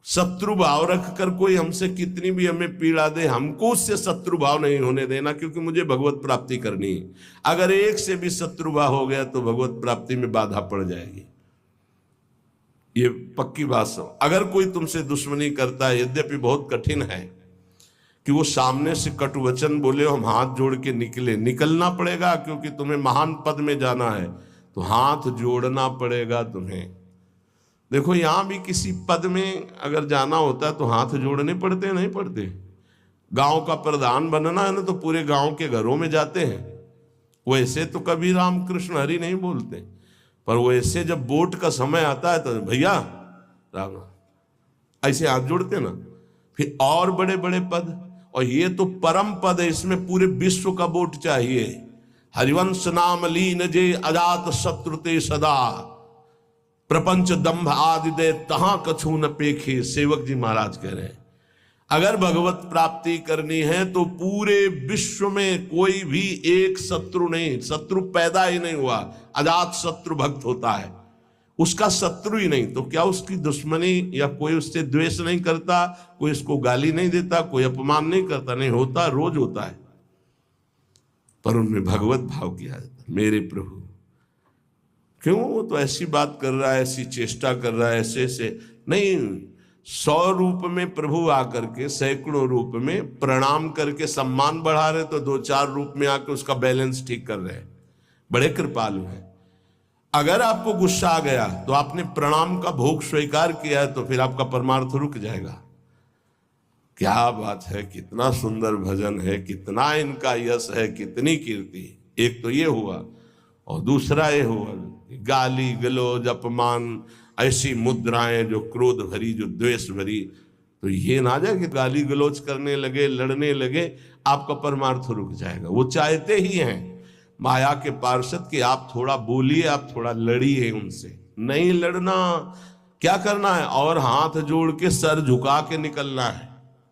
शत्रु भाव रखकर कोई हमसे कितनी भी हमें पीड़ा दे, हमको उससे शत्रु भाव नहीं होने देना, क्योंकि मुझे भगवत प्राप्ति करनी है। अगर एक से भी शत्रु भाव हो गया तो भगवत प्राप्ति में बाधा पड़ जाएगी, ये पक्की बात समझ। अगर कोई तुमसे दुश्मनी करता है, यद्यपि बहुत कठिन है कि वो सामने से कटु वचन बोले, हम हाथ जोड़ के निकलना पड़ेगा, क्योंकि तुम्हें महान पद में जाना है तो हाथ जोड़ना पड़ेगा तुम्हें। देखो यहां भी किसी पद में अगर जाना होता है तो हाथ जोड़ने पड़ते हैं, नहीं पड़ते? गांव का प्रधान बनना है ना तो पूरे गांव के घरों में जाते हैं। वैसे तो कभी राम कृष्ण हरि नहीं बोलते, पर वैसे जब वोट का समय आता है तो भैया राम ऐसे हाथ जोड़ते ना। फिर और बड़े बड़े पद, और ये तो परम पद है, इसमें पूरे विश्व का वोट चाहिए। हरिवंश नाम लीन जे अजात शत्रुते सदा, प्रपंच दंभ आदि दे तहां कछु न पेखे। सेवक जी महाराज कह रहे हैं अगर भगवत प्राप्ति करनी है तो पूरे विश्व में कोई भी एक शत्रु नहीं, शत्रु पैदा ही नहीं हुआ। अजात शत्रु भक्त होता है, उसका शत्रु ही नहीं, तो क्या उसकी दुश्मनी या कोई उससे द्वेष नहीं करता, कोई उसको गाली नहीं देता, कोई अपमान नहीं करता? नहीं होता, रोज होता है, पर उनमें भगवत भाव किया जाता है। मेरे प्रभु क्यों वो तो ऐसी बात कर रहा है, ऐसी चेष्टा कर रहा है, ऐसे ऐसे नहीं। 100 रूप में प्रभु आकर के, सैकड़ों रूप में प्रणाम करके सम्मान बढ़ा रहे, तो 2-4 रूप में आकर उसका बैलेंस ठीक कर रहे हैं। बड़े कृपालु हैं। अगर आपको गुस्सा आ गया तो आपने प्रणाम का भोग स्वीकार किया है, तो फिर आपका परमार्थ रुक जाएगा। क्या बात है, कितना सुंदर भजन है, कितना इनका यश है, कितनी कीर्ति। एक तो ये हुआ, और दूसरा ये हुआ गाली गलौज अपमान, ऐसी मुद्राएं जो क्रोध भरी, जो द्वेष भरी। तो ये ना जाए कि गाली गलौज करने लगे, लड़ने लगे, आपका परमार्थ रुक जाएगा। वो चाहते ही हैं माया के पार्षद कि आप थोड़ा बोलिए, आप थोड़ा लड़िए उनसे। नहीं लड़ना, क्या करना है? और हाथ जोड़ के सर झुका के निकलना है।